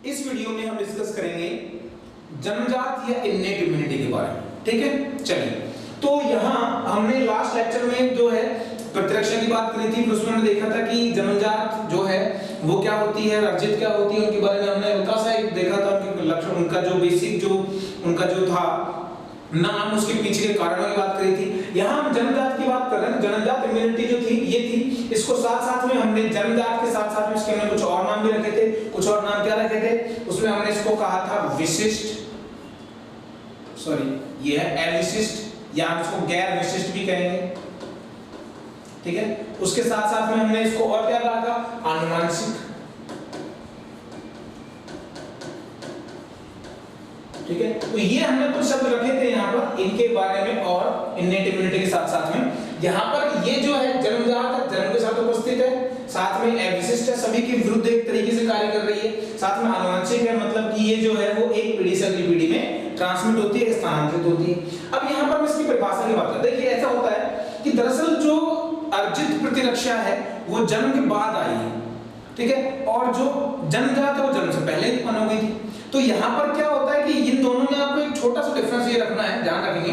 इस वीडियो में हम डिस्कस करेंगे जन्मजात या इन्नेट इम्यूनिटी के बारे में। ठीक है, चलिए। तो यहाँ हमने लास्ट लेक्चर में जो है प्रतिरक्षा की बात करी थी, फिर उसमें हमने देखा था कि जन्मजात जो है वो क्या होती है, अर्जित क्या होती है, उनके बारे में हमने हल्का सा एक देखा था, उनके लक्षण, उनका जो बेसिक जो उनका जो था नाम, उसके पीछे के कारणों की बात करी थी। यहाँ हम जन्मजात की बात कर रहे हैं। जन्मजात इम्यूनिटी जो थी ये थी, इसको साथ साथ में हमने जन्मजात के साथ साथ में इसके हमने कुछ और नाम भी रखे थे। कुछ और नाम क्या रखे थे उसमें हमने इसको कहा था विशिष्ट, सॉरी ये है अविशिष्ट, या हम इसको गैर विशिष्ट भी कहेंगे। ठीक है, उसके साथ साथ में हमने इसको और क्या कहा था, आनुवंशिक। ठीक है, तो ये हमने कुछ शब्द रखे थे यहाँ पर इनके बारे में, और इन्नेट इम्यूनिटी के साथ साथ में यहाँ पर ये जो है जन्मजात जन्म के साथ उपस्थित है, साथ में अविशिष्ट है, सभी के विरुद्ध एक तरीके से कार्य कर रही है, साथ में आनुवंशिक है, मतलब कि ये जो है वो एक पीढ़ी से अगली पीढ़ी में ट्रांसमिट होती है, स्थानांतरित होती है। अब यहाँ पर हम इसकी परिभाषा की बात करते हैं। देखिए ऐसा होता है कि दरअसल जो अर्जित प्रतिरक्षा है वो जन्म के बाद आई है, ठीक है, और जो जन्मजात है वो जन्म से पहले उत्पन्न हो गई थी। तो यहाँ पर क्या होता है कि इन दोनों में आपको एक छोटा सा डिफरेंस ये रखना है, ध्यान रखेंगे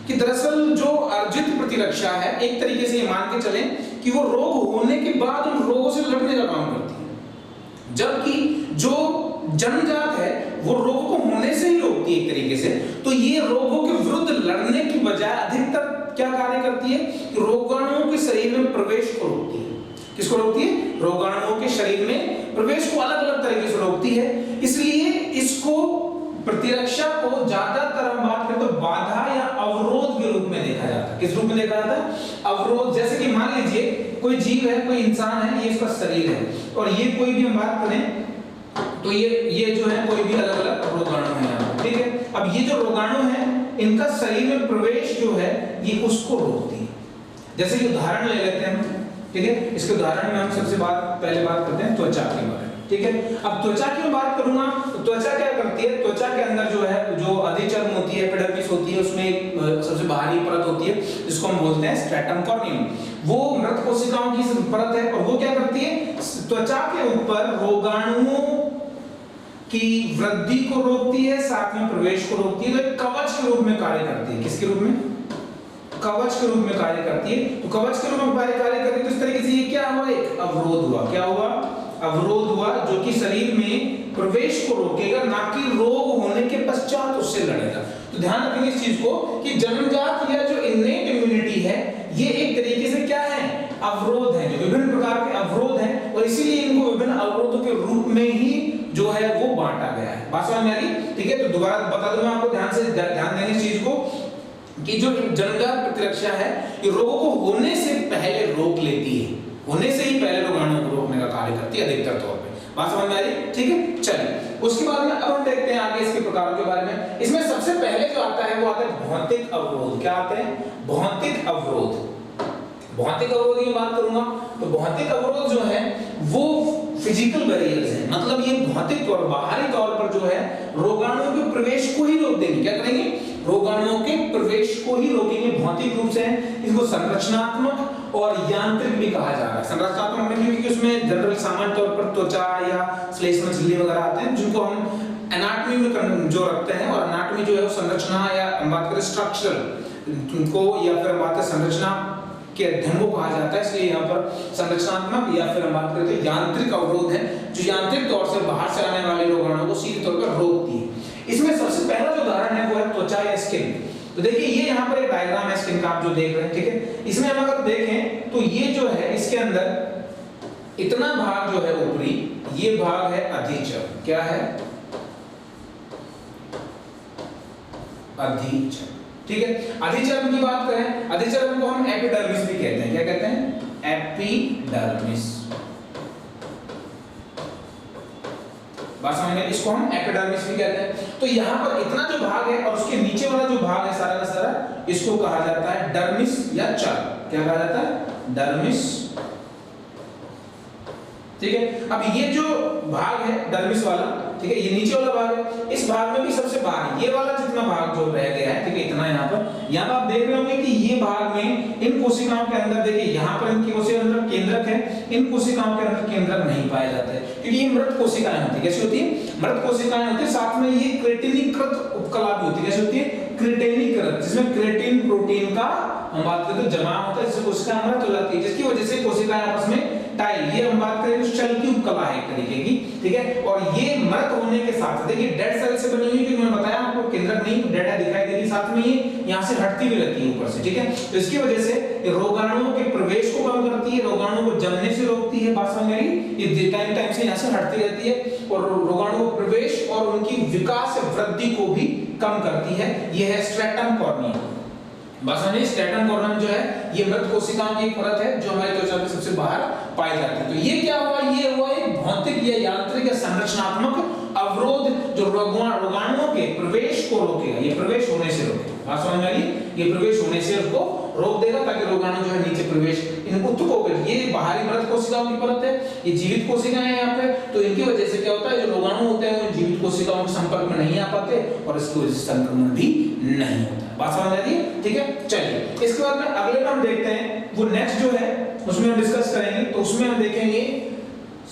कि दरअसल जो अर्जित प्रतिरक्षा है एक तरीके से ये मान के चलें कि वो रोग होने के बाद उन रोगों से लड़ने का काम करती है, जबकि जो जन्मजात है वो रोगों को होने से ही रोकती है एक तरीके से। तो ये रोगों के विरुद्ध लड़ने की बजाय अधिकतर क्या कार्य करती है, रोगाणुओं के शरीर में प्रवेश को रोकती है। किसको रोकती है, रोगाणुओं के शरीर में प्रवेश को अलग अलग तरीके से रोकती है। इसलिए इसको प्रतिरक्षा को ज्यादातर हम बात करें तो बाधा या अवरोध के रूप में देखा जाता है। किस रूप में देखा जाता है, अवरोध। जैसे कि मान लीजिए कोई जीव है, कोई इंसान है, ये इसका शरीर है, और ये कोई भी हम बात करें तो ये जो है कोई भी अलग अलग रोगाणु है, ठीक है। अब ये जो रोगाणु है इनका शरीर में प्रवेश जो है ये उसको रोकती है। जैसे कि उदाहरण ले लेते हैं हम, ठीक है, इसके उदाहरण में हम सबसे पहले बात करते हैं त्वचा के बारे में। ठीक है, अब त्वचा की मैं बात करूंगा तो त्वचा क्या करती है, त्वचा के अंदर जो है जो अधिचर्म होती है, एपिडर्मिस होती है, उसमें एक सबसे बाहरी परत होती है जिसको हम बोलते हैं स्ट्रैटम कॉर्नियम। वो मृत कोशिकाओं की परत है, और वो क्या करती है, त्वचा के ऊपर रोगाणुओं की वृद्धि को रोकती है, साथ में प्रवेश को रोकती है। तो एक कवच के रूप में कार्य करती है। किसके रूप में, कवच के रूप में कार्य करती है। तो कवच के रूप में कार्य करती है। तो इस तरीके से ये क्या हुआ, एक अवरोध हुआ। क्या हुआ, अवरोध हुआ, जो कि शरीर में प्रवेश को रोकेगा, ना कि रोग होने के पश्चात उससे लड़ेगा। तो ध्यान रखेंगे इस चीज को कि जन्मजात या जो इन्नेट इम्यूनिटी है ये एक तरीके से क्या है, अवरोध है, जो विभिन्न प्रकार के अवरोध हैं, और इसीलिए इनको विभिन्न अवरोधों के रूप में ही जो है वो बांटा गया है। बात समझ में आ रही, ठीक है। तो दोबारा बता दूं मैं आपको, ध्यान देंगे इस चीज को कि जो जन्मजात प्रतिरक्षा है ये रोगों को होने से पहले रोक लेती है, होने से ही पहले रोगाणुओं को रोकने का कार्य करती है अधिकतर तौर पे। बात समझ में आ रही, ठीक है। चलिए उसके बाद में अब हम देखते हैं आगे इसके प्रकारों के बारे में। इसमें सबसे पहले जो आता है वो आता है भौतिक अवरोध। क्या आते हैं, भौतिक अवरोध। भौतिक अवरोध की बात करूंगा तो भौतिक अवरोध जो है वो फिजिकल बैरियर्स हैं, मतलब ये भौतिक और बाहरी तौर पर जो है रोगाणुओं के प्रवेश को ही रोक देंगे। क्या करेंगे, रोगाणुओं के प्रवेश को ही रोकेंगे भौतिक रूप से। इसको संरचनात्मक और यांत्रिक भी कहा जा रहा है। संरचनात्मक में क्योंकि उसमें जनरल सामान्य तौर पर त्वचा या श्लेष्म झिल्ली वगैरह आते हैं जिनको हम एनाटॉमी में जो रखते हैं, और एनाटॉमी जो है संरचना या हम बात करें स्ट्रक्चरल को, या फिर हम बात करें संरचना के अध्ययन को कहा जाता है। इसलिए यहाँ पर संरचनात्मक या फिर हम बात करें तो यांत्रिक अवरोध है, जो यांत्रिक तौर से बाहर से आने वाले रोगाणुओं को सीधे तौर पर रोकती है। इसमें सबसे पहला जो उदाहरण है वो है त्वचा या स्किन। तो देखिए ये यहाँ पर एक डायग्राम है स्किन का, आप जो देख रहे हैं, ठीक है। इसमें हम अगर देखें तो ये जो है इसके अंदर इतना भाग जो है ऊपरी, ये भाग है अधिचर्म। क्या है, अधिचर्म, ठीक है। अधिचर्म की बात करें, अधिचर्म को हम एपिडर्मिस भी कहते हैं। क्या कहते हैं, एपिडर्मिस। बात समझ में, इसको हम एपिडर्मिस भी कहते हैं। तो यहाँ पर इतना जो भाग है और उसके नीचे वाला जो भाग है सारा का सारा, इसको कहा जाता है डर्मिस या चर्म। क्या कहा जाता है, डर्मिस ठीक है। अब ये जो भाग है डर्मिस वाला, ठीक है, ये नीचे वाला भाग है, इस भाग में भी सबसे बाहर ये वाला जितना भाग जो रह गया है, ठीक है, इतना यहाँ पर आप देख रहे होंगे कि ये भाग में इन कोशिकाओं के अंदर देखिए यहाँ पर इनकी कोशिकाओं के अंदर केंद्रक है, इन कोशिकाओं के अंदर केंद्रक नहीं पाया जाता है क्योंकि ये मृत कोशिकाएं होती है। कैसी होती है? मृत कोशिकाएं होती है। साथ में ये क्रेटिनीकृत उपकला भी होती है। कैसी होती है? क्रेटिनीकृत, जिसमें क्रेटिन प्रोटीन का हम बात करें तो जमा होता है, जिससे कोशिका मृत हो जाती है, जिसकी वजह से कोशिकाएं आपस में टाइल, ये हम बात करें तो शल की उपकला है एक तरीके की, ठीक है। और ये मृत होने के साथ देखिए डेड सेल से बनी हुई, क्योंकि मैंने बताया आपको केंद्रक नहीं डेड है दिखाई देगी, साथ में ये यहाँ से हटती भी रहती है ऊपर से, ठीक है। तो इसकी वजह से रोगाणुओं के प्रवेश को कम करती है, रोगाणुओं को जमने से रोकती है, बात समझ आई? ये टाइम टाइम से यहाँ से हटती रहती है और रोगाणुओं का प्रवेश और उनकी विकास वृद्धि को भी कम करती है। यह है स्ट्रेटम कॉर्नियम। बस हमें स्ट्रेटम कॉर्नियम जो है ये मृत कोशिकाओं की एक परत है जो हमारे त्वचा में सबसे बाहर पाई जाती है। तो ये क्या हुआ? ये हुआ एक भौतिक या यांत्रिक या संरचनात्मक अवरोध जो रोगाणुओं के प्रवेश को रोकेगा, ये प्रवेश होने से रोकेगा। बात समझ में आई? ये प्रवेश होने से उसको रोक देगा ताकि रोगाणु जो है नीचे प्रवेश इन उत्तकों पे, ये बाहरी मृत कोशिकाओं की परत है, ये जीवित कोशिकाएं हैं यहाँ पे, तो इनकी वजह से क्या होता है जो रोगाणु होते हैं वो जीवित कोशिकाओं के संपर्क में नहीं आ पाते और इसकी वजह से संक्रमण भी नहीं होता। बात समझ आ रही है? ठीक है, चलिए इसके बाद में अगले में हम देखते हैं वो नेक्स्ट जो है उसमें हम डिस्कस करेंगे। तो उसमें हम देखेंगे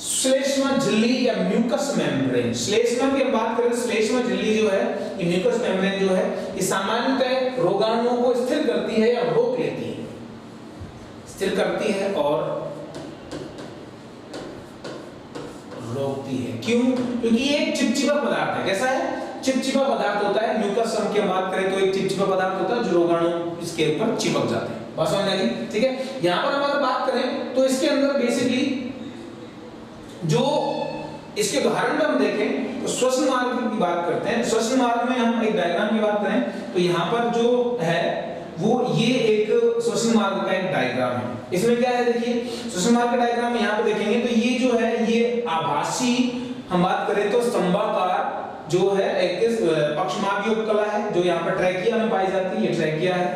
श्लेष्मा झिल्ली या म्यूकस मेम्ब्रेन। श्लेष्मा की हम बात करें, श्लेष्मा झिल्ली जो है ये म्यूकस मेम्ब्रेन जो है ये सामान्यतः रोगाणुओं को स्थिर करती है या रोक लेती है, स्थिर करती है और रोकती है। क्यों? क्योंकि ये एक चिपचिपा पदार्थ है। कैसा है? चिपचिपा पदार्थ होता है। म्यूकस हम की बात करें तो एक चिपचिपा पदार्थ होता है जो रोगाणु इसके ऊपर चिपक जाते हैं। बस समझ गई? ठीक है। यहाँ पर हम अगर बात करें तो इसके अंदर बेसिकली जो इसके उदाहरण में हम देखें तो श्वसन मार्ग की बात करते हैं। श्वसन मार्ग में हम एक डायग्राम की बात करें तो यहाँ पर जो है वो ये एक श्वसन मार्ग का एक डायग्राम है। इसमें क्या है देखिए, श्वसन मार्ग का डायग्राम में यहाँ पे देखेंगे तो ये जो है ये आभासी हम बात करें तो स्तंभाकार जो है एक पक्षमार्गीय उपकला है जो यहाँ पर ट्रैकिया में पाई जाती है। ये ट्रैकिया है,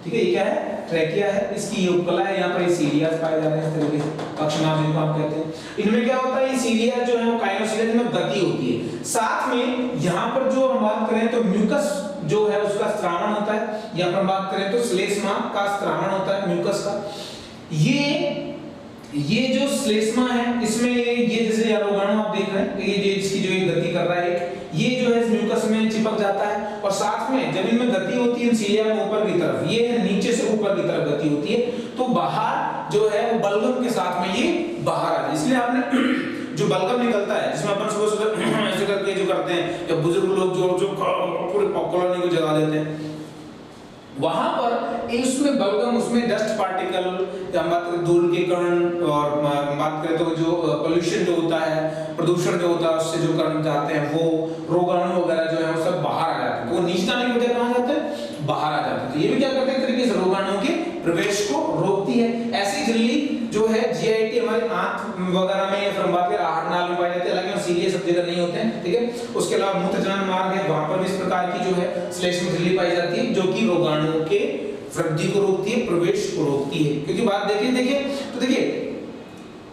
ठीक है, ये क्या है? ट्रैकिया है, इसकी ये उपकला है। यहाँ पर ये सीलिया पाए जा रहे हैं इस तरीके से, पक्षमार्ग जिनको आप कहते हैं। इनमें क्या होता है? ये सीलिया जो है वो काइनोसिलिया में गति होती है। साथ में यहाँ पर जो हम बात करें तो म्यूकस जो है उसका स्त्रावण होता है। यहाँ पर हम बात करें तो श्लेष्मा का स्त्रावण होता है म्यूकस का। ये जो श्लेष्मा है इसमें ये जैसे रोगाणु आप देख रहे हैं कि ये इसकी जो गति कर रहा है ये जो है म्यूकस में चिपक जाता है और साथ में जब इनमें गति होती है सीलिया में ऊपर की तरफ, ये है नीचे से ऊपर की तरफ गति होती है तो बाहर जो है वो बलगम के साथ में ये बाहर आ जाए। इसलिए आपने जो बलगम निकलता है जिसमें अपन सुबह ऐसे करके जो करते हैं या बुजुर्ग लोग जो पूरे कॉलोनी को जगा देते हैं वहां पर इसमें बलगम उसमें डस्ट पार्टिकल या बात करें धूल के कण और बात करें तो जो पोल्यूशन जो होता है प्रदूषण जो होता है उससे जो कण जाते हैं वो रोगाणु वगैरह जो है वो सब बाहर आ जाते हैं। तो वो नीचे आने की वजह कहां जाते हैं? बाहर आ जाते हैं। तो ये भी क्या करते हैं तरीके से रोगाणुओं के प्रवेश को रोकती है। ऐसी झिल्ली जो है जीआईटी हमारे आंत वगैरह में या फिर बात करें आहार नाल में पाई जाती है, हालांकि सीलिया सब जगह नहीं होते हैं, ठीक है। उसके अलावा मूत्रजनन मार्ग है वहां पर भी इस प्रकार की जो है श्लेष्म झिल्ली पाई जाती है जो कि रोगाणुओं के वृद्धि को रोकती है, प्रवेश को रोकती है। क्योंकि बात देखिए तो देखिए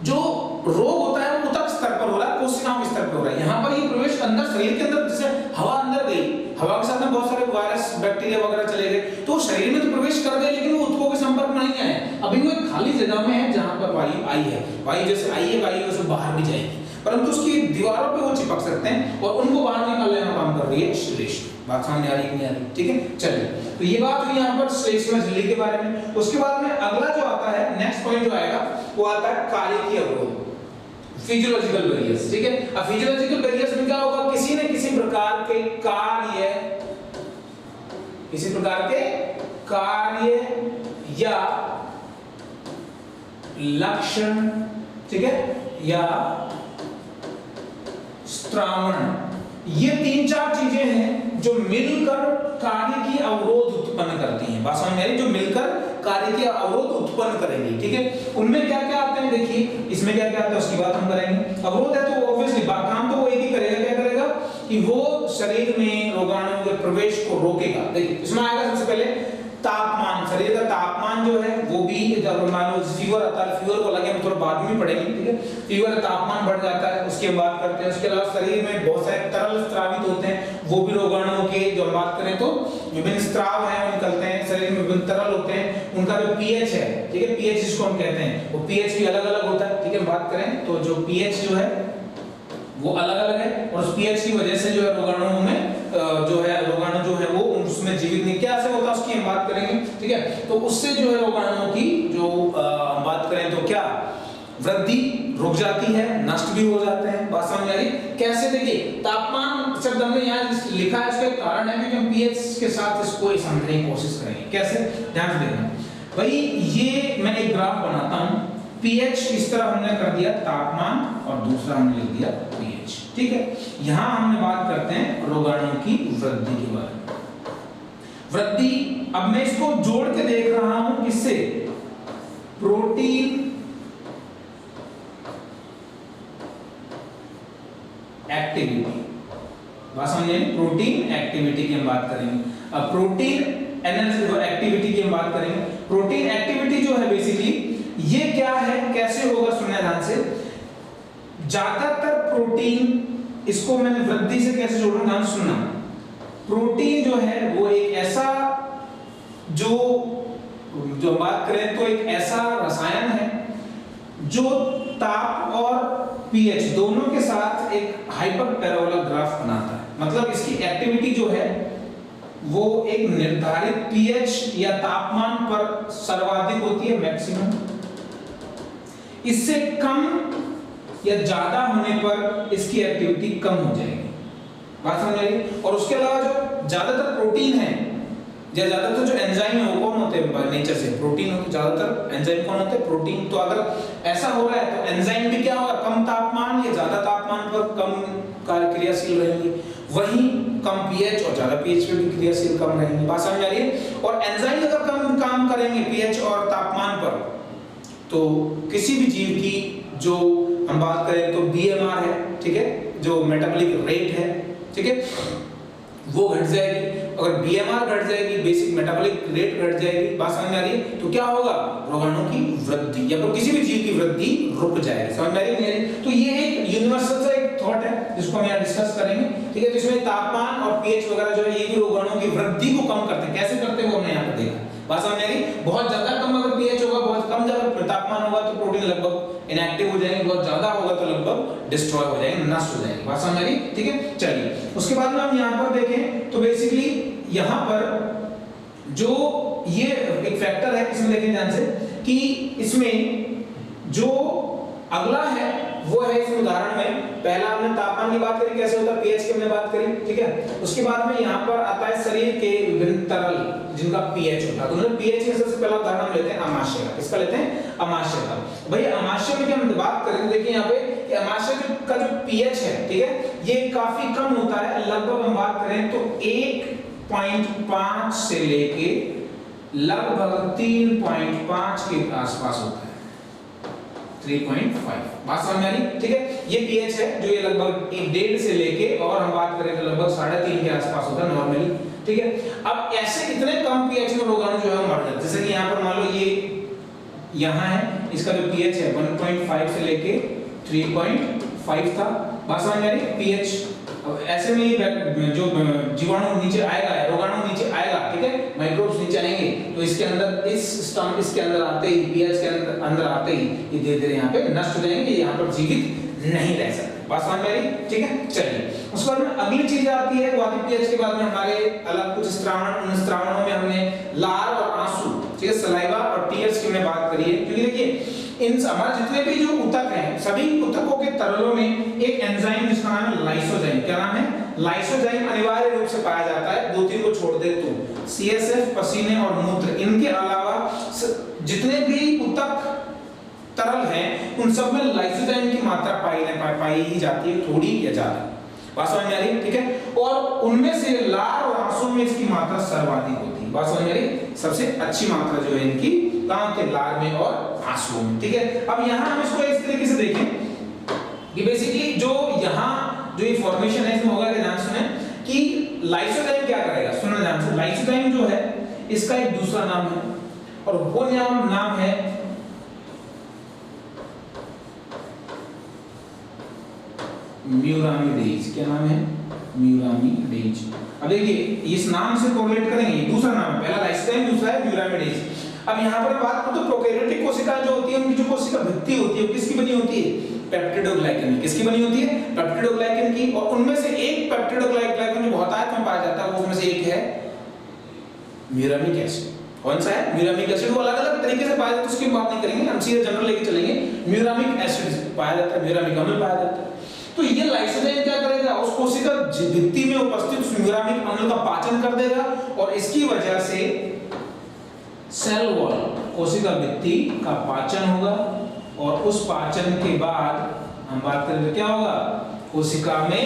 जो रोग होता है वो ऊतक स्तर पर हो रहा है, कोशिकाओं के स्तर पर हो रहा है। यहाँ पर ये प्रवेश अंदर शरीर के अंदर जैसे हवा अंदर गई, हवा के साथ में बहुत सारे वायरस बैक्टीरिया वगैरह चले गए तो शरीर में तो प्रवेश कर गए लेकिन वो ऊतकों के संपर्क में नहीं आए। अभी वो एक खाली जगह में है जहाँ पर वायु आई है, वायु जैसे आई है वायु से बाहर भी जाएगी परंतु उसकी दीवारों पे वो चिपक सकते हैं और उनको बाहर निकालने का काम कर रही है श्लेष्मा। बात समझ आ रही है नहीं आ रही? ठीक है, चलिए तो ये बात हुई यहाँ पर श्लेष्मा झिल्ली के बारे में। उसके बाद में अगला जो आता है नेक्स्ट पॉइंट जो आएगा वो आता है कार्यकीय अवरोध, फिजियोलॉजिकल बैरियर्स। ठीक है, अब फिजियोलॉजिकल बैरियर्स में क्या होगा? किसी न किसी प्रकार के कार्य या लक्षण, ठीक है, या स्त्रावण, ये 3-4 चीजें हैं जो मिलकर कार्य की अवरोध उत्पन्न करती हैं। बात समझ में आ रही? जो मिलकर कार्य की अवरोध उत्पन्न करेंगी, ठीक है। उनमें क्या क्या आते हैं देखिए, इसमें क्या क्या आता है उसकी बात हम करेंगे। अवरोध है तो ऑब्वियसली काम तो वो एक ही करेगा, क्या करेगा कि वो शरीर में रोगाणुओं के प्रवेश को रोकेगा। देखिए इसमें आएगा सबसे पहले तापमान, शरीर का तापमान जो है वो भी जब मान लो फीवर आता है, फीवर को अलग हम थोड़ा बाद में पढ़ेंगे, ठीक है। फीवर तापमान बढ़ जाता है, उसकी हम बात करते हैं। उसके अलावा शरीर में बहुत सारे तरल स्रावित होते हैं, वो भी रोगाणुओं के जो हम बात करें तो विभिन्न स्राव हैं वो निकलते हैं शरीर में, विभिन्न तरल होते हैं। उनका जो पीएच है, ठीक है, पीएच जिसको हम कहते हैं, वो पीएच भी अलग अलग होता है, ठीक है। बात करें तो जो पीएच जो है वो अलग अलग है, और उस पीएच की वजह से जो है रोगाणुओं में जो है रोगाणु जो है वो उसमें जीवित नहीं क्या से होता है उसकी हम बात करेंगे, ठीक है। तो उससे जो है रोगाणुओं की जो हम बात करें तो क्या वृद्धि रुक जाती है, नष्ट भी हो जाते हैं। बात समझ आ रही कैसे? देखिए तापमान शब्द हमने यहाँ लिखा है, इसका कारण है कि हम पीएच के साथ इसको समझने की कोशिश करेंगे। कैसे? ध्यान से देखना भाई, ये मैं एक ग्राफ बनाता हूँ, पीएच इस तरह हमने कर दिया तापमान और दूसरा हमने लिख दिया पीएच, ठीक है। यहां हमने बात करते हैं रोगाणुओं की वृद्धि के बारे में। वृद्धि, अब मैं इसको जोड़ के देख रहा हूं किससे? Protein activity. बात समझे? प्रोटीन एक्टिविटी की हम बात करेंगे। अब प्रोटीन एनर्जी एक्टिविटी की हम बात करेंगे। प्रोटीन एक्टिविटी जो है बेसिकली ये क्या है, कैसे होगा, सुनना ध्यान से। ज्यादातर प्रोटीन, इसको मैंने वृद्धि से कैसे जोड़ूं, ध्यान सुनना। प्रोटीन जो है वो एक ऐसा जो बात करें तो एक ऐसा रसायन है जो ताप और पीएच दोनों के साथ एक हाइपर पैराबोलिक ग्राफ बनाता है। मतलब इसकी एक्टिविटी जो है वो एक निर्धारित पीएच या तापमान पर सर्वाधिक होती है, मैक्सिमम। इससे कम या ज्यादा होने पर इसकी एक्टिविटी कम हो जाएगी। बात समझ आई? और उसके अलावा जो ज्यादातर प्रोटीन है या ज्यादातर जो एंजाइम है वो कौन होते हैं नेचर से? प्रोटीन होते हैं। ज्यादातर एंजाइम कौन होते हैं? प्रोटीन। तो अगर ऐसा हो रहा है तो एंजाइम भी क्या होगा? कम तापमान या ज्यादा तापमान पर कम कार्य क्रियाशील रहेंगे, वहीं कम पीएच और ज्यादा पीएच पे भी क्रियाशील कम रहेंगे। बात समझ आ रही है? और एंजाइम अगर कम काम करेंगे पीएच और तापमान पर, तो किसी भी जीव की जो हम बात करें तो बीएमआर है, ठीक है, जो मेटाबॉलिक रेट है, ठीक है, वो घट जाएगी। अगर बीएमआर घट जाएगी, बेसिक मेटाबॉलिक रेट घट जाएगी, बात समझ में आ रही है? तो क्या होगा? रोगाणु की वृद्धि या फिर किसी भी जीव की वृद्धि रुक जाएगी। समझ में आ रही है? तो ये एक यूनिवर्सल सा एक थॉट है जिसको हम यहाँ डिस्कस करेंगे, ठीक है। तो इसमें तापमान और पीएच वगैरह जो है ये भी रोगाणु की वृद्धि को कम करते हैं। कैसे करते हैं वो हमने यहाँ पर देखा। बात समझ में आ रही? बहुत ज्यादा कम अगर पीएच होगा, बहुत कम जब तापमान होगा तो प्रोटीन लगभग इनएक्टिव हो जाएंगे, बहुत ज्यादा होगा तो लगभग डिस्ट्रॉय हो जाएंगे, नष्ट हो जाएंगे। बात समझ में आ रही? ठीक है, चलिए उसके बाद में हम यहाँ पर देखें तो बेसिकली यहाँ पर जो ये एक फैक्टर है, इसमें देखें ध्यान से कि इसमें जो अगला है वो है इस उदाहरण में, पहला हमने तापमान की बात करी, कैसे होता है, पीएच की हमने बात करी, ठीक है। उसके बाद में यहाँ पर आता है शरीर के विभिन्न तरल जिनका पीएच होता है। तो पीएच का सबसे पहला उदाहरण हम लेते हैं अमाशय का। किसका लेते हैं? अमाशय का। भाई अमाशय में क्या हम बात करें, देखिए यहाँ पे कि अमाशय का जो पीएच है, ठीक है, ये काफी कम होता है। लगभग हम बात करें तो 1.5 से लेके लगभग 3.5 के आसपास होता है, 3.5। बात समझ में आ रही? ठीक है, ये पीएच है जो ये लगभग 1.5 से लेके और हम बात करें तो लगभग 3.5 के आसपास होता है नॉर्मली, ठीक है। अब ऐसे इतने कम पीएच में रोगाणु जो है मर जाते हैं। जैसे कि यहाँ पर मान लो ये यहाँ है, इसका जो पीएच है 1.5 से लेके 3.5 था। बात समझ में आ रही? पीएच ऐसे में जो जीवाणु नीचे आएगा, रोगाणु नीचे आएगा, ठीक है, माइक्रोब्स नीचे आएंगे तो इसके अंदर इसके अंदर आते ही, पीएच के अंदर आते ही ये धीरे धीरे यहाँ पे नष्ट हो जाएंगे, यहाँ पर जीवित नहीं रह सकते। बात समझ में आ रही? ठीक है, चलिए उसके बाद में अगली चीज आती है वो आती पीएच के बाद में हमारे अलग कुछ स्त्रावण। उन स्त्रावणों में हमने लार और आंसू, ठीक है, सलाइवा और टीयर्स की हमने बात करी है। क्योंकि देखिए इन हमारे जितने भी जो ऊतक हैं, सभी ऊतकों के तरलों में एक एंजाइम जिसका नाम है लाइसोजाइम। क्या नाम है? लाइसोजाइम अनिवार्य रूप से पाया जाता है। 2-3 को छोड़ दे तो सीएसएफ, पसीने और मूत्र, इनके अलावा जितने भी ऊतक तरल हैं उन सब में लाइसोजाइम की मात्रा पाई ही जाती है, थोड़ी या ज्यादा। बात समझ में आ रही? ठीक है, और उनमें से लार और आंसू में इसकी मात्रा सर्वाधिक होती है। बात समझ में आ रही? सबसे अच्छी मात्रा जो है इनकी कहां के? लार में और आंसू में, ठीक है। अब यहाँ हम इसको इस तरीके से देखें कि बेसिकली जो यहाँ जो ये फॉर्मेशन है इसमें होगा कि ध्यान सुने कि लाइसोजाइम क्या करेगा, सुनना ध्यान से। लाइसोजाइम जो है इसका एक दूसरा नाम है और वो नाम है म्यूरामिडेज। क्या नाम है? म्यूरामिडेज। अब देखिए इस नाम से कोरिलेट करेंगे, दूसरा नाम है, पहला लाइसोजाइम, दूसरा है म्यूरामिडेज। अब यहाँ पर बात करें तो प्रोकैरियोटिक कोशिकाएं जो होती है उनकी जो कोशिका भित्ति होती है वो किसकी बनी होती है? पेप्टिडोग्लाइकन की। किसकी बनी होती है? पेप्टिडोग्लाइकन की। और उनमें से एक पेप्टिडोग्लाइकन जो बहुतायत में पाया जाता है वो उसमें से एक है म्यूरामिक एसिड। कौन सा है? Muramic acid. वो अलग-अलग तरीके से पाया जाता है, उसकी बात नहीं करेंगे, हम सीधे जनरल लेके चलेंगे। म्यूरामिक एसिड पाया जाता है, म्यूरामिक अम्ल पाया जाता है। तो ये लाइसोजाइम क्या करेगा? उस कोशिका भित्ति में उपस्थित म्यूरामिक अम्ल का पाचन कर देगा और इसकी वजह से सेल वॉल, कोशिका भित्ति का पाचन होगा और उस पाचन के बाद हम बात करेंगे क्या होगा? कोशिका में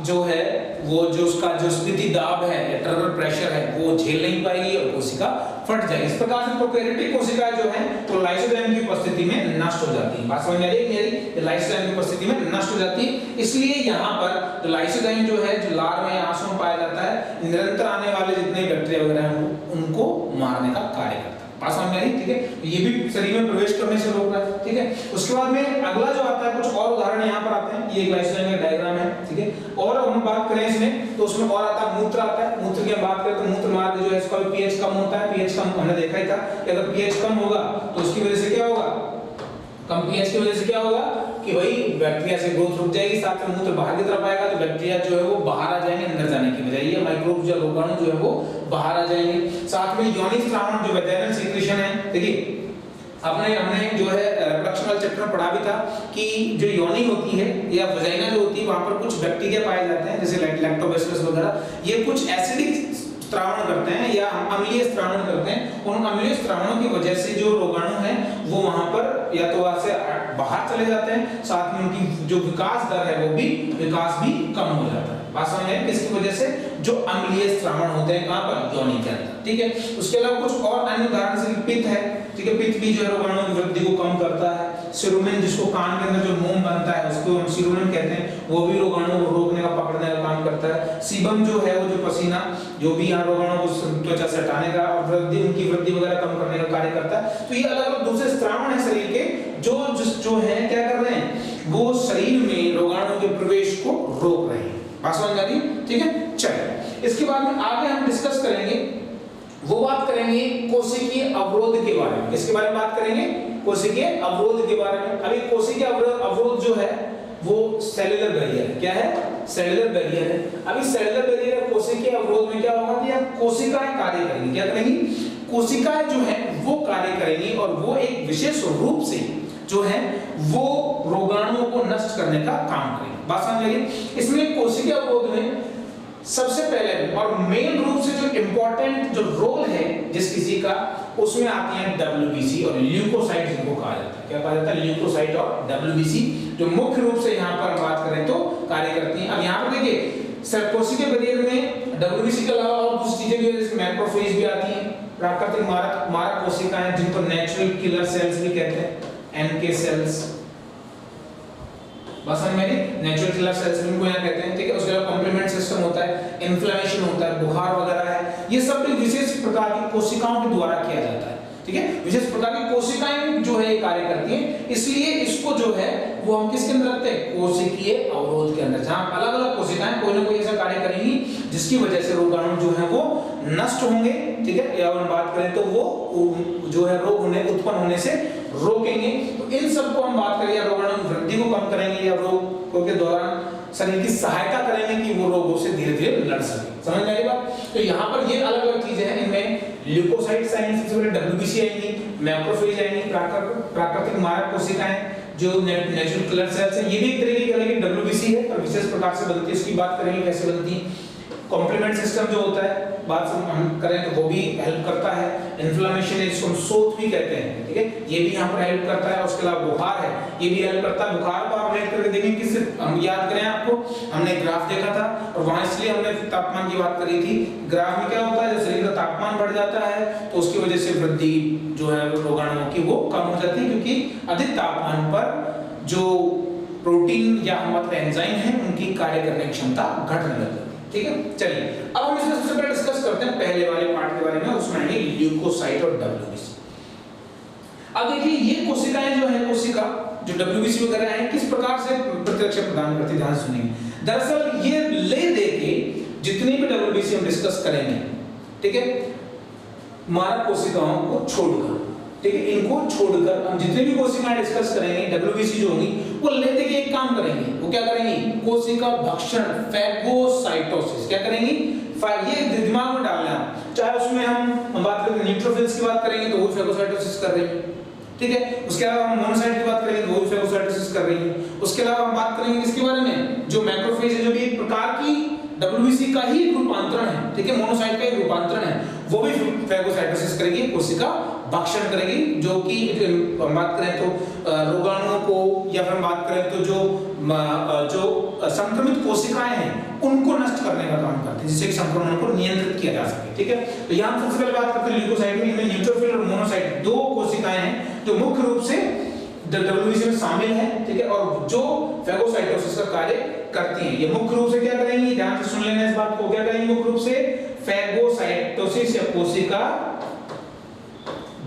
जो है वो जो उसका जो स्थिति दाब है, इंटरनल प्रेशर है, वो झेल नहीं पाएगी और कोशिका फट जाएगी। इस प्रकार से प्रोकैरियोटिक कोशिकाएं जो हैं तो लाइसोजाइम की उपस्थिति में नष्ट हो जाती हैं। बात समझ में आ रही है मेरी? लाइसोजाइम की उपस्थिति में नष्ट हो जाती है। इसलिए यहाँ पर जो लाइसोजाइम जो है जो लार में आंसू में पाया जाता है, निरंतर आने वाले जितने बैक्टीरिया वगैरह हैं उनको मारने का कार्य करता है। बात समझ में आ रही? ठीक है, ये भी शरीर में प्रवेश करने से रोक रहा है। ठीक है, उसके बाद में अगला जो आता है, कुछ और उदाहरण यहाँ पर आते हैं। ये एक लाइसोजाइम का डायग्राम है। ठीक है, और हम बात करें इसमें तो उसमें और आता है मूत्र आता है। मूत्र की हम बात करें तो मूत्र मार्ग जो है इसका पीएच कम होता है। पीएच कम हमने देखा ही था कि अगर पीएच कम होगा तो उसकी वजह से क्या होगा? कम पीएच की वजह से क्या होगा कि भाई बैक्टीरिया से ग्रोथ रुक जाएगी, साथ में मूत्र बाहर की तरफ आएगा तो बैक्टीरिया जो है वो बाहर आ जाएंगे, अंदर जाने की बजाय ये माइक्रोब या रोगाणु जो है वो बाहर आ जाएंगे। साथ में योनि स्रावण जो वैजाइनल सीक्रेशन है, देखिए हमने जो है रिप्रोडक्शनल चैप्टर में पढ़ा भी था कि जो योनि होती है या वजाइना जो होती है वहां पर कुछ बैक्टीरिया पाए जाते हैं जैसे लैक्टोबैसिलस वगैरह, ये कुछ एसिडिक स्त्रावण करते हैं या अम्लीय स्त्रावण करते हैं। उन अम्लीय स्त्रावणों की वजह से जो रोगाणु हैं वो वहां पर या तो वहां से बाहर चले जाते हैं, साथ में उनकी जो विकास दर है वो भी विकास भी कम हो जाता है। बात समझ में? किसकी वजह से? जो अम्लीय स्त्रावण होते हैं कहां पर? योनि के अंदर। ठीक है, उसके अलावा कुछ और अन्य उदाहरण जैसे पित्त है। ठीक है, पित्त भी जो है रोगाणुओं की वृद्धि को कम करता है। सिरुमेन जिसको कान के अंदर जो मोम बनता है उसको हम सिरुमेन कहते हैं, वो भी रोगाणुओं को रोकने का पकड़ने का काम करता है। सीबम जो है वो जो पसीना जो भी यहाँ रोगाणुओं को त्वचा से हटाने का और वृद्धि उनकी वृद्धि वगैरह कम करने का कार्य करता है। तो ये अलग-अलग दूसरे स्त्रावण है शरीर के जो है क्या कर रहे हैं? वो शरीर में रोगाणुओं के प्रवेश को रोक रहे हैं। बात समझ आ रही? ठीक है, चलिए इसके बाद में आगे हम डिस्कस करेंगे, वो बात करेंगे कोशिकीय अवरोध के बारे में। किसके बारे में बात करेंगे? कोशिकीय अवरोध के बारे में। अभी कोशिकीय अवरोध जो है वो सेलुलर बैरियर है। क्या है? सेलुलर बैरियर है। अभी सेलुलर बैरियर और कोशिकीय अवरोध में क्या होगा कि कोशिकाएं कार्य करेंगी। क्या करेंगी? कोशिकाएं जो है वो कार्य करेंगी और वो एक विशेष रूप से जो है वो रोगाणुओं को नष्ट करने का काम करेंगे। बात समझ आइए? इसमें कोशिकीय अवरोध में सबसे पहले और मेन रूप से जो इंपॉर्टेंट जो रोल है जिस किसी का, उसमें आती है WBC और ल्यूकोसाइट जिनको कहा जाता है। क्या कहा जाता है? ल्यूकोसाइट और WBC जो मुख्य रूप से यहाँ पर बात करें तो कार्य करती हैं। अब यहाँ पर देखिए कोशिकीय बैरियर में WBC के अलावा और कुछ चीजें भी जैसे मैक्रोफेज भी आती हैं, प्राकृतिक मारक कोशिकाएं जिनको नेचुरल किलर सेल्स भी कहते हैं, NK सेल्स। बस मेरी नेचुरल किलर सेल्स इनको यहाँ कहते हैं। ठीक है, उसके अलावा कॉम्प्लीमेंट सिस्टम होता है, इन्फ्लेमेशन होता है, बुखार वगैरह है, ये सब भी विशेष प्रकार की कोशिकाओं के द्वारा किया जाता है। ठीक है, विशेष प्रकार की कोशिकाएं जो है कार्य करती हैं, इसलिए इसको जो है वो हम किसके अंदर रखते हैं? कोशिकीय अवरोध के अंदर, जहां अलग-अलग कोशिकाएं कोई ना कोई ऐसा कार्य करेंगी जिसकी वजह से रोगाणु जो है वो नष्ट होंगे। ठीक है, या हम बात करें तो वो जो है रोग उत्पन्न होने से रोकेंगे। तो इन सब को हम बात करें या रोगाणु की वृद्धि को कम करेंगे या रोग के दौरान शरीर की सहायता करेंगे कि वो रोगों से धीरे-धीरे लड़ सके। समझ में आई बात? तो यहाँ पर ये अलग-अलग चीजें हैं। इनमें ल्यूकोसाइट्स आएंगी, सबसे पहले WBC आएंगी, मैक्रोफेज आएंगी, प्राकृतिक मारक कोशिकाएं जो नेचुरल किलर सेल्स हैं, ये भी एक तरीके की अलग WBC है और विशेष प्रकार से बनती है। इसकी बात करेंगे कैसे बनती है। कॉम्प्लीमेंट सिस्टम जो होता है बात हम करें तो वो भी हेल्प करता है। इन्फ्लेमेशन इसको हम शोथ भी कहते हैं। ठीक है, ये भी यहाँ पर हेल्प करता है। उसके अलावा बुखार है, ये भी हेल्प करता है। बुखार को आप रेट करके देखेंगे किससे हम याद करें आपको, हमने ग्राफ देखा था और वहां इसलिए हमने तापमान की बात करी थी। ग्राफ में क्या होता है, जब शरीर का तापमान बढ़ जाता है तो उसकी वजह से वृद्धि जो है रोगाणुओं की वो कम हो जाती है, क्योंकि अधिक तापमान पर जो प्रोटीन या मतलब एंजाइम है उनकी कार्य करने की क्षमता घटने लगती है। ठीक है, चलिए अब हम इसमें सबसे पहले डिस्कस करते हैं पहले वाले पार्ट के बारे में, उसमें आएंगे ल्यूकोसाइट और WBC। अब देखिए ये कोशिकाएं जो है, कोशिका जो WBC वगैरह है किस प्रकार से प्रतिरक्षा प्रदान करती है, ध्यान सुनिए। दरअसल ये ले दे के जितनी भी WBC हम डिस्कस करेंगे, ठीक है, मानव कोशिकाओं को छोड़कर, ठीक है, इनको छोड़कर हम जितनी भी कोशिकाएं डिस्कस करेंगे WBC जो होंगी वो ले दे के एक काम करेंगे, वो क्या करेंगी, कोशिका भक्षण, फैगोसाइटोसिस, क्या करेंगी, ये दिमाग में डालना है। चाहे उसमें हम बात करें न्यूट्रोफिल्स की बात करेंगे तो वो फैगोसाइटोसिस कर रही है, ठीक है, उसके अलावा हम मोनोसाइट की बात करेंगे तो वो फैगोसाइटोसिस कर रही है। उसके अलावा हम बात करेंगे इसके बारे में जो मैक्रोफेज है, जो भी एक प्रकार की WBC का ही रूपांतरण है, ठीक है, मोनोसाइट का एक रूपांतरण है, वो भी फैगोसाइटोसिस करेगी, कोशिका भक्षण करेगी, जो कि हम बात करें तो रोगाणुओं को, या फिर हम बात करें तो जो संक्रमित कोशिकाएं हैं उनको नष्ट करने का काम करती है, जिससे कि संक्रमण को नियंत्रित किया जा सके, ठीक है। तो यहाँ हम सबसे पहले बात करते हैं ल्यूकोसाइट में, इनमें न्यूट्रोफिल और मोनोसाइट दो कोशिकाएं हैं जो मुख्य रूप से WBC में शामिल है, ठीक है, और जो फैगोसाइटोसिस का कार्य करती हैं। ये मुख्य रूप से क्या करेंगी, ध्यान से सुन लेना इस बात को, क्या करेंगी मुख्य रूप से फैगोसाइटोसिस या कोशिका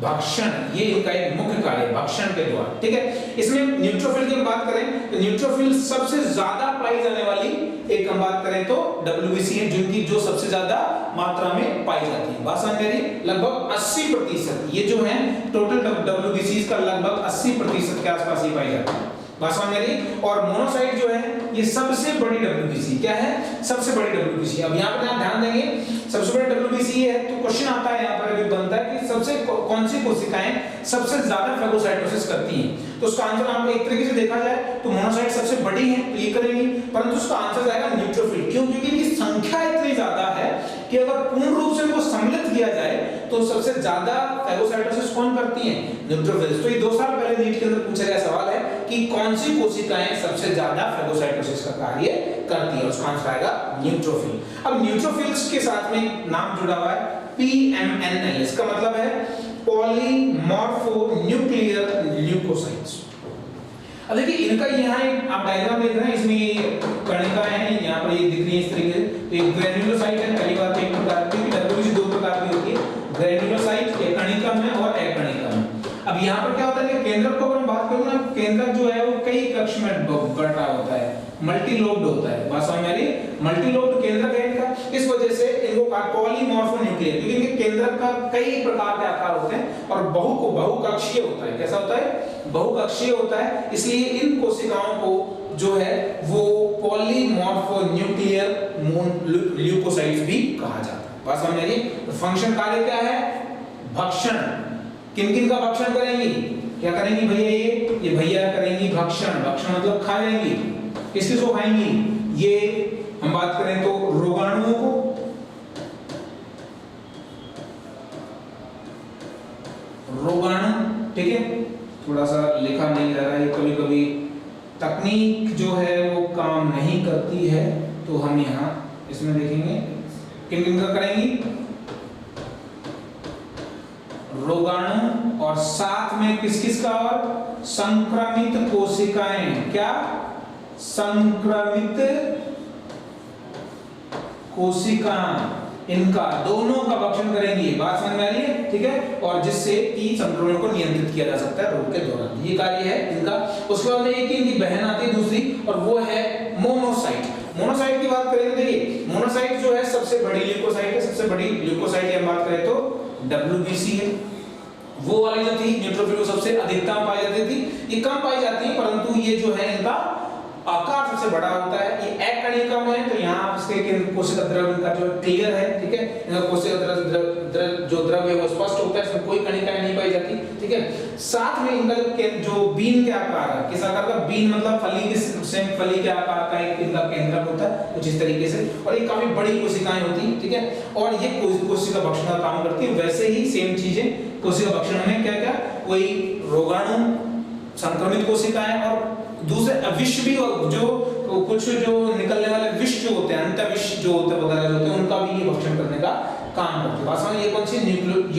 भक्षण, ये इनका एक मुख्य कार्य है, भक्षण के द्वारा, ठीक है। इसमें न्यूट्रोफिल की बात करें तो न्यूट्रोफिल सबसे ज्यादा पाई जाने वाली एक हम बात करें तो WBC है, जिनकी जो सबसे ज्यादा मात्रा में पाई जाती है। बात समझ में आ रही है? लगभग 80% ये जो है टोटल WBC का लगभग 80% के आसपास ही पाई जाती है। बात समझ में आ रही है? और मोनोसाइट जो है ये सबसे बड़ी WBC, क्या है, सबसे बड़ी WBC। अब यहाँ पर आप ध्यान देंगे सबसे बड़ी WBC है तो क्वेश्चन आता है यहाँ पर अभी बनता है कि सबसे कौन सी कोशिकाएं सबसे ज्यादा फैगोसाइटोसिस करती हैं, तो उसका आंसर हम एक तरीके से देखा जाए तो मोनोसाइट सबसे बड़ी है तो ये करेंगी, परंतु उसका आंसर जाएगा न्यूट्रोफिल। क्यों? क्योंकि इनकी संख्या इतनी ज्यादा है कि अगर पूर्ण रूप से इनको सम्मिलित किया जाए तो सबसे ज्यादा फैगोसाइटोसिस कौन करती हैं, न्यूट्रोफिल्स। तो ये 2 साल पहले नीट के अंदर पूछा गया सवाल है कि कौन सी कोशिकाएं सबसे ज्यादा फैगोसाइटोसिस का कार्य करती है, उसका आंसर आएगा न्यूट्रोफिल। अब न्यूट्रोफिल्स के साथ में नाम जुड़ा हुआ है PMNL, इसका मतलब है पॉलीमॉर्फोन्यूक्लियर ल्यूकोसाइट्स। अब देखिए इनका यहाँ आप डायग्राम देख रहे हैं, इसमें कणिकाएं हैं, यहाँ पर ये दिख रही है इस तरीके से। तो एक ग्रेन्युलोसाइट है, पहली बात एक प्रकार की WBC 2 प्रकार की होती है, ग्रेन्युलोसाइट एक कणिका में और एक कणिका में। अब यहाँ पर क्या होता है कि केंद्रक को अगर हम बात करें ना, केंद्रक जो है वो कई कक्ष में बटा होता है, मल्टीलोब्ड होता है। बात समझ में आ रही है? मल्टीलोब्ड केंद्रक है इनका, इस वजह से इनको पॉलीमॉर्फोन्यूक्लियर, क्योंकि इनके केंद्रक का कई प्रकार के आकार होते हैं और बहुकक्षीय होता है। कैसा होता है? बहुकक्षीय होता है, इसलिए इन कोशिकाओं को जो है वो पॉलीमॉर्फोन्यूक्लियर ल्यूकोसाइट्स भी कहा जाता है। बात समझ में आ रही है? तो फंक्शन कार्य क्या है? भक्षण। किन-किन का भक्षण करेंगी? क्या करेंगी भैया? ये भैया करेंगी भक्षण। भक्षण मतलब खा जाएंगी। किसको खाएंगी? ये हम बात करें तो रोगाणुओं को, रोगाणु, ठीक है, थोड़ा सा लिखा नहीं जा रहा है, कभी-कभी तकनीक जो है वो काम नहीं करती है, तो हम यहाँ इसमें देखेंगे किन-किन का करेंगी, रोगाणु और साथ में किस-किस का, और संक्रमित कोशिकाएं। क्या? संक्रमित कोशिका, इनका दोनों का भक्षण करेंगी। बात समझ में आ रही है? ठीक है, और जिससे कि संक्रमण को नियंत्रित किया जा सकता है रोग के दौरान, ये कार्य है इनका। उसके बाद में एक इनकी बहन आती है दूसरी, और वो है मोनोसाइट। मोनोसाइट की बात करें तो देखिए मोनोसाइट जो है सबसे बड़ी ल्यूकोसाइट है, सबसे बड़ी ल्यूकोसाइट की हम बात करें तो WBC है। वो वाली जो थी न्यूट्रोफिल को सबसे अधिकतम पाई जाती थी, ये कम पाई जाती है, परंतु ये जो है इनका आकार सबसे बड़ा होता है। ये एक कणिका में है, तो यहाँ इसके कोशिका द्रव्य इनका जो क्लियर है, ठीक है, इनका कोशिका द्रव्य जो द्रव्य है वो स्पष्ट होता है, इसमें कोई कणिकाएं नहीं पाई जाती, ठीक है। साथ में इनका जो बीन के आकार है, किस आकार का? बीन मतलब फली के सेम फली के आकार का एक इनका केंद्रक होता है कुछ इस तरीके से, और ये काफी बड़ी कोशिकाएं होती हैं, ठीक है, और ये कोशिका भक्षण का काम करती है। वैसे ही सेम चीजें कोशिका भक्षण में क्या क्या, कोई रोगाणु, संक्रमित कोशिकाएं और दूसरे विष भी, और जो कुछ जो निकलने वाले विष जो होते हैं, अंतःविष जो होते हैं वगैरह जो होते हैं, उनका भी ये भक्षण करने का काम करते हैं। वास्तव में ये कौन सी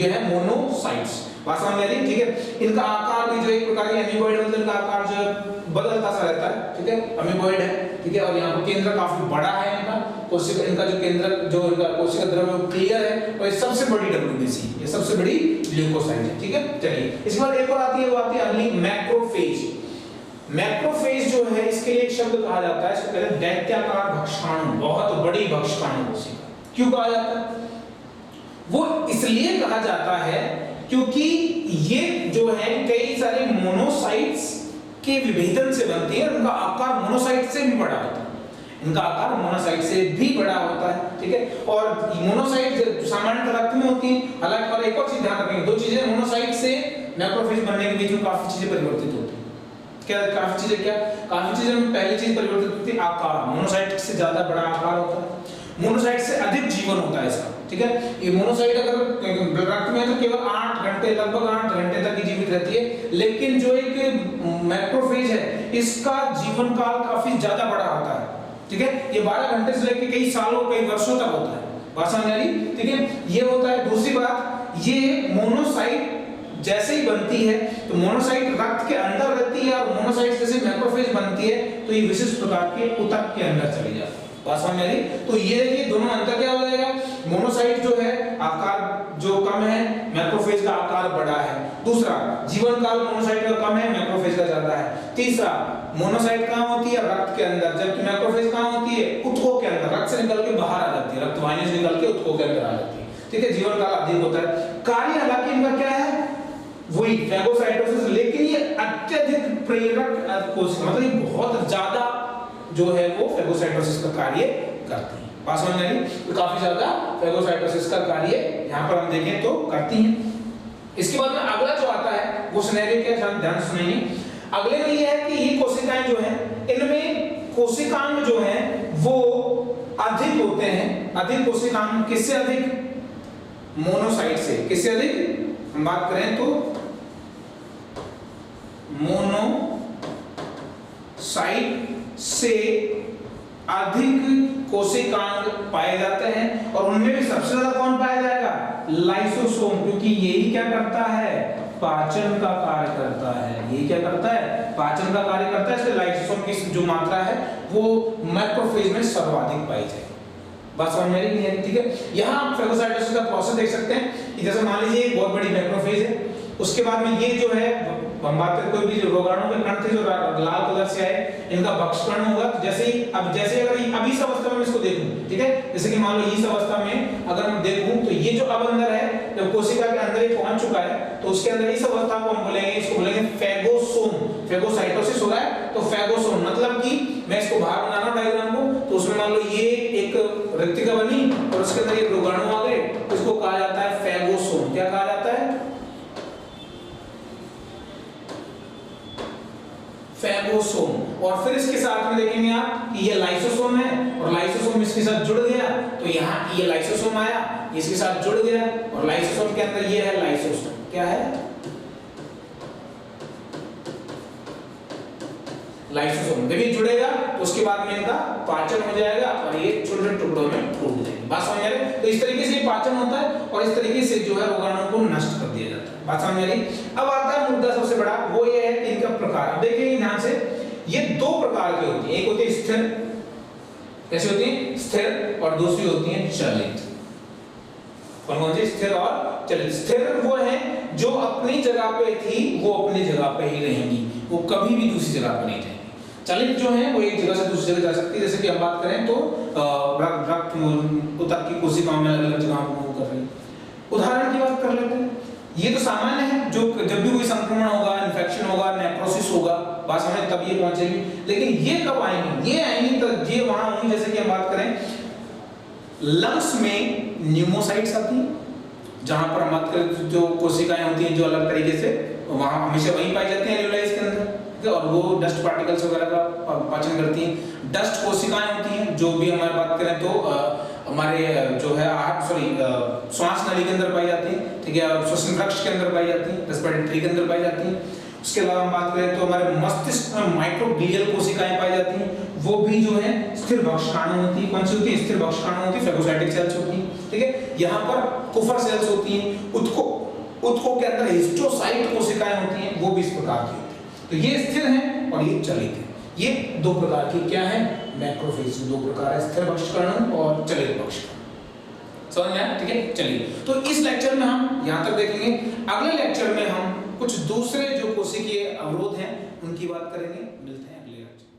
ये है मोनोसाइट्स। वास्तव में ठीक है, इनका आकार भी जो एक प्रकार की एमीबॉइड, मतलब इनका आकार जो है बदलता सा रहता है, ठीक है, एमीबॉइड है, ठीक है, और यहाँ पर केंद्र काफी बड़ा है इनका कोशिका, इनका जो केंद्र जो इनका कोशिका द्रव्य क्लियर है, और ये सबसे बड़ी WBC, ये सबसे बड़ी ल्यूकोसाइट है, ठीक है। चलिए इसके बाद एक और आती है, वो आती है अगली मैक्रोफेज। मैक्रोफेज जो है इसके लिए एक शब्द कहा जाता है, इसको कहते हैं दैत्याकार भक्षकाणु, बहुत बड़ी भक्षकाणु कोशिका। क्यों कहा जाता है? वो इसलिए कहा जाता है क्योंकि ये जो है कई सारे मोनोसाइट्स के विभेदन से बनती है, उनका आकार मोनोसाइट से भी बड़ा होता है, इनका आकार मोनोसाइट से भी बड़ा होता है, ठीक है। और मोनोसाइट सामान्य रक्त में होती है, हालांकि और एक और चीज ध्यान रखेंगे, दो चीजें मोनोसाइट से मैक्रोफेज बनने के बीच में काफी चीजें परिवर्तित होती है। क्या काफी चीजें, क्या काफी चीजें में पहली चीज परिवर्तित होती है आकार, मोनोसाइट से ज्यादा बड़ा आकार होता है, मोनोसाइट से अधिक जीवन होता है इसका, ठीक है। ये मोनोसाइट अगर रक्त में है तो केवल 8 घंटे, लगभग 8 घंटे तक ही जीवित रहती है, लेकिन जो एक मैक्रोफेज है इसका जीवन काल काफी ज्यादा बड़ा होता है, ठीक है। ये 12 घंटे से लेकर कई सालों, कई वर्षों तक होता है, बात समझ आ रही, ठीक है। ये होता है। दूसरी बात, ये मोनोसाइट जैसे ही बनती है तो मोनोसाइट रक्त के अंदर रहती है, और मोनोसाइट जैसे मैक्रोफेज बनती है तो ये विशिष्ट प्रकार के ऊतक के अंदर चली जाती है, बात समझ आ रही। तो ये देखिए दोनों अंतर क्या हो जाएगा, मोनोसाइट जो है आकार जो कम है, मैक्रोफेज का आकार बड़ा है। दूसरा, जीवन काल मोनोसाइट का कम है, मैक्रोफेज का ज्यादा है। तीसरा, मोनोसाइट कहां होती है, रक्त के अंदर, जबकि मैक्रोफेज कहां होती है, ऊतकों के अंदर, रक्त से निकल के बाहर आ जाती है, रक्त वाहिनी से निकल के ऊतकों के अंदर आ जाती है, ठीक है। जीवन काल अधिक होता है। कार्य हालांकि इनका क्या है, वही फैगोसाइटोसिस, लेकिन ये अत्यधिक प्रेरक कोशिका, मतलब ये बहुत ज्यादा जो है वो फैगोसाइटोसिस का कार्य करती है, बात समझ में आई। तो काफी ज्यादा फैगोसाइटोसिस का कार्य यहाँ पर हम देखें तो करती हैं। इसके बाद में अगला जो आता है वो सिनेरियो क्या, ध्यान सुनिए। अगले में ये है कि ये कोशिकाएं जो हैं, इनमें कोशिकांग जो हैं वो अधिक होते हैं। अधिक कोशिकांग किससे अधिक, मोनोसाइट से। किससे अधिक हम बात करें तो मोनोसाइट से अधिक कोशिकांग पाए जाते हैं, और उनमें भी सबसे ज्यादा कौन पाया जाएगा, लाइसोसोम, क्योंकि यही क्या करता है, पाचन का कार्य करता है। यही क्या करता है, पाचन का कार्य करता है, इसलिए लाइसोसोम की जो मात्रा है वो मैक्रोफेज में सर्वाधिक पाई जाएगी, बात समझ में आई है, ठीक है। यहाँ आप फैगोसाइटोसिस का प्रोसेस देख सकते हैं कि जैसे मान लीजिए एक बहुत बड़ी मैक्रोफेज है, उसके बाद में ये जो है हम बात करें कोई भी जो रोगाणु के कण थे जो लाल कलर से आए, इनका भक्षण होगा। तो जैसे ही अब जैसे अगर अभी इस अवस्था में इसको देखूं, ठीक है, जैसे कि मान लो इस अवस्था में अगर मैं देखूं तो ये जो अब अंदर है, जब कोशिका के अंदर ये पहुंच चुका है, तो उसके अंदर इस अवस्था को हम बोलेंगे, इसको बोलेंगे फैगोसोम। फैगोसाइटोसिस हो रहा है तो फैगोसोम, मतलब कि मैं इसको बाहर बना रहा हूं डायग्राम को, तो उसमें मान लो ये एक रिक्तिका बनी और उसके अंदर ये रोगाणु आ गए, इसको कहा जाता है फैगोसोम। क्या कहा जाता है, फैगोसोम। और फिर इसके साथ में देखेंगे आप कि ये लाइसोसोम है, और लाइसोसोम इसके साथ जुड़ गया, तो यहाँ ये लाइसोसोम आया, इसके साथ जुड़ गया, और लाइसोसोम के अंदर ये है लाइसोसोम। क्या है, लाइसोसोम। जब ये जुड़ेगा तो उसके बाद में इनका पाचन हो जाएगा और ये छोटे छोटे टुकड़ों में टूट जाएंगे, बात समझ आ रही। तो इस तरीके से पाचन होता है और इस तरीके से जो है रोगाणु को नष्ट कर दिया जाता है, बात समझ आ रही। अब आता है मुद्दा सबसे बड़ा, वो ये है कि इनका प्रकार। अब देखिए ध्यान से, ये दो प्रकार की होती है, एक होती है स्थिर, कैसी होती है, स्थिर, और दूसरी होती है चलित। कौन कौन सी, स्थिर और चलित। स्थिर वो है जो अपनी जगह पे थी वो अपनी जगह पे ही रहेंगी, वो कभी भी दूसरी जगह पे नहीं जाएंगी। चलित जो है वो एक जगह से दूसरी जगह जा सकती है, जैसे कि हम बात करें तो रक्त ऊतक की कोशिकाओं में अलग अलग जगह मूव कर रही है। उदाहरण की बात कर लेते हैं, ये तो सामान्य है, जो जब भी कोई संक्रमण होगा, इन्फेक्शन होगा, नेक्रोसिस होगा, बात समझ, तब ये पहुंचेगी। लेकिन ये कब आएंगी, ये आएंगी तो ये वहां होंगी, जैसे कि हम बात करें लंग्स में न्यूमोसाइट्स आती हैं, जहां पर हम बात करें जो कोशिकाएं होती हैं जो अलग तरीके से वहां हमेशा वहीं पाई जाती हैं एल्यूलाइज के अंदर, और वो डस्ट पार्टिकल्स वगैरह का पाचन करती हैं। डस्ट कोशिकाएं होती हैं जो भी हमारी बात करें तो हमारे जो है श्वास नली के अंदर पाई जाती है, ठीक है, और श्वसन रक्ष के अंदर पाई जाती है, रेस्पिरेटरी ट्री के अंदर पाई जाती है। उसके अलावा हम बात करें तो हमारे मस्तिष्क में माइक्रोग्लियल कोशिकाएं पाई जाती हैं, वो भी जो है स्थिर भक्षकाणु होती है। कौन सी होती है, स्थिर भक्षकाणु होती है, फैगोसाइटिक सेल्स होती हैं, ठीक है। यहाँ पर कुफर सेल्स होती हैं, ऊतकों के अंदर हिस्टोसाइट कोशिकाएं होती हैं, वो भी इस प्रकार की होती है। तो ये स्थिर हैं और ये चलित हैं। ये दो प्रकार की क्या है, मैक्रोफेज, दो प्रकार है, स्थिर भक्षकाणु और चलित भक्षकाणु। समझ में आया, ठीक है। चलिए, तो इस लेक्चर में हम यहाँ तक देखेंगे। अगले लेक्चर में हम कुछ दूसरे जो कोशिकीय अवरोध हैं उनकी बात करेंगे। मिलते हैं अगले लेक्चर।